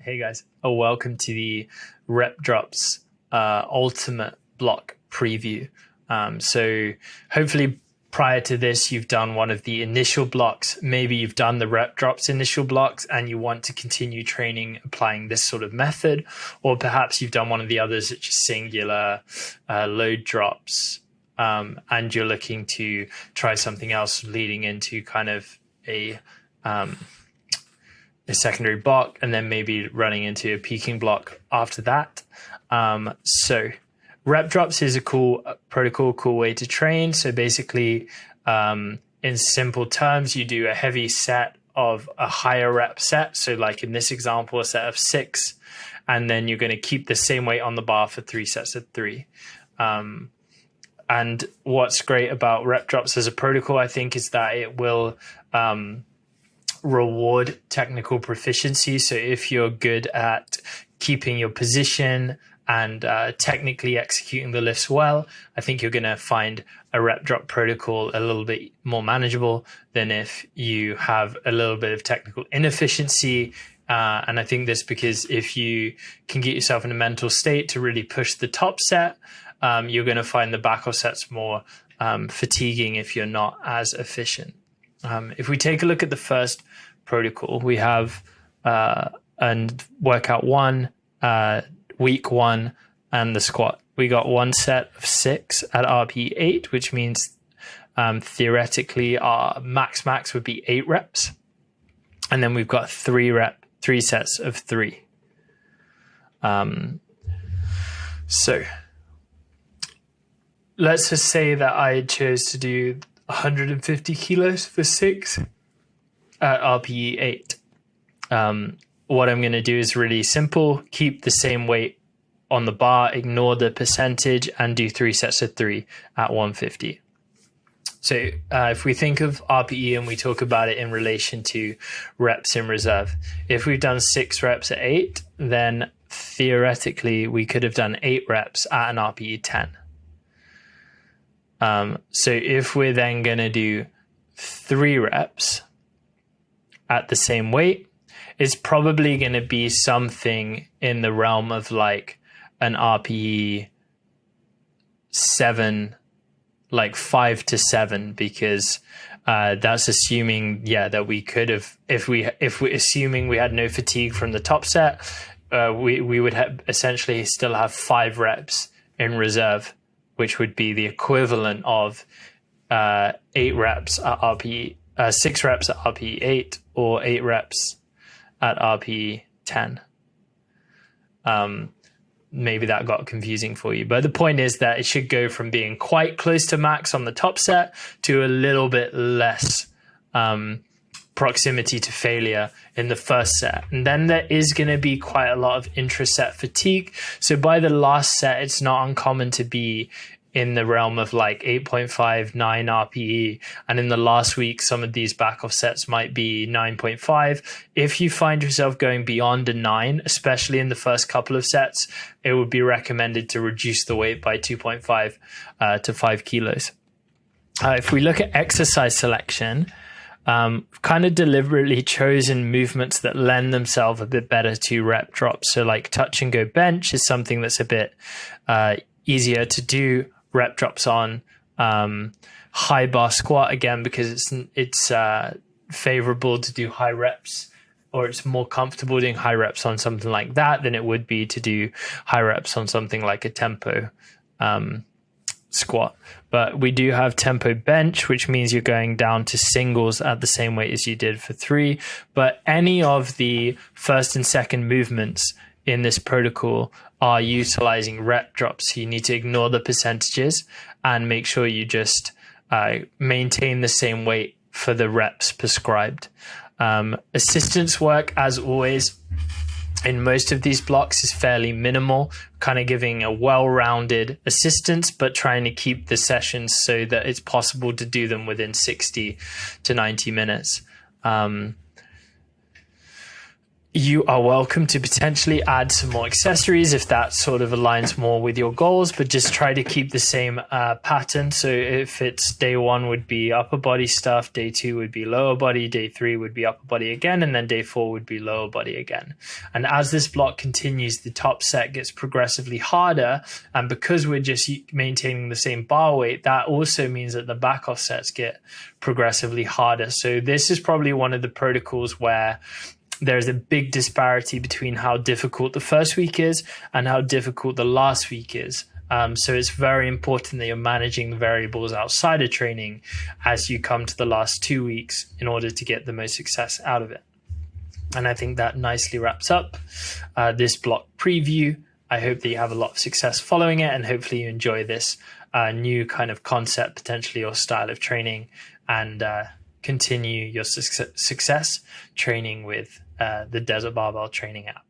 Hey guys, welcome to the Rep Drops Ultimate Block Preview. So hopefully prior to this, you've done one of the initial blocks. Maybe you've done the Rep Drops initial blocks and you want to continue training applying this sort of method, or perhaps you've done one of the others, such as singular load drops, and you're looking to try something else leading into kind of a secondary block, and then maybe running into a peaking block after that. So rep drops is a cool protocol, cool way to train. So basically, in simple terms, you do a heavy set of a higher rep set. So like in this example, a set of 6, and then you're going to keep the same weight on the bar for 3 sets of 3. And what's great about rep drops as a protocol, I think, is that it will reward technical proficiency. So if you're good at keeping your position and technically executing the lifts well, I think you're going to find a rep drop protocol a little bit more manageable than if you have a little bit of technical inefficiency. And I think this because if you can get yourself in a mental state to really push the top set, you're going to find the back off sets more fatiguing if you're not as efficient. If we take a look at the first protocol, we have and workout 1, week 1, and the squat. We got one set of 6 at RPE 8, which means theoretically our max would be 8 reps. And then we've got 3 sets of 3. So let's just say that I chose to do 150 kilos for 6 at RPE 8. What I'm going to do is really simple. Keep the same weight on the bar, ignore the percentage, and do 3 sets of 3 at 150. So if we think of RPE and we talk about it in relation to reps in reserve, if we've done 6 reps at 8, then theoretically we could have done 8 reps at an RPE 10. So if we're then going to do 3 reps at the same weight, it's probably going to be something in the realm of like an RPE 7, like 5 to 7, because that's assuming, that we could have, if we're assuming we had no fatigue from the top set, we would essentially still have 5 reps in reserve, which would be the equivalent of 8 reps at RPE, 6 reps at RPE 8, or 8 reps at RPE 10. Maybe that got confusing for you, but the point is that it should go from being quite close to max on the top set to a little bit less proximity to failure in the first set. And then there is going to be quite a lot of intra-set fatigue. So by the last set, it's not uncommon to be in the realm of like 8.5, 9 RPE. And in the last week, some of these back off sets might be 9.5. If you find yourself going beyond a 9, especially in the first couple of sets, it would be recommended to reduce the weight by 2.5 to 5 kilos. If we look at exercise selection, kind of deliberately chosen movements that lend themselves a bit better to rep drops. So like touch and go bench is something that's a bit easier to do rep drops on. High bar squat, again, because it's favorable to do high reps, or it's more comfortable doing high reps on something like that than it would be to do high reps on something like a tempo squat. But we do have tempo bench, which means you're going down to singles at the same weight as you did for 3. But any of the first and second movements in this protocol are utilizing rep drops. So you need to ignore the percentages and make sure you just maintain the same weight for the reps prescribed. Assistance work, as always, in most of these blocks is fairly minimal, kind of giving a well-rounded assistance, but trying to keep the sessions so that it's possible to do them within 60 to 90 minutes. You are welcome to potentially add some more accessories if that sort of aligns more with your goals, but just try to keep the same pattern. So if it's day 1 would be upper body stuff, day 2 would be lower body, day 3 would be upper body again, and then day 4 would be lower body again. And as this block continues, the top set gets progressively harder. And because we're just maintaining the same bar weight, that also means that the back off sets get progressively harder. So this is probably one of the protocols where there's a big disparity between how difficult the first week is and how difficult the last week is. So it's very important that you're managing the variables outside of training as you come to the last 2 weeks in order to get the most success out of it. And I think that nicely wraps up this block preview. I hope that you have a lot of success following it, and hopefully you enjoy this new kind of concept, potentially, or style of training, and continue your success training with the Desert Barbell Training app.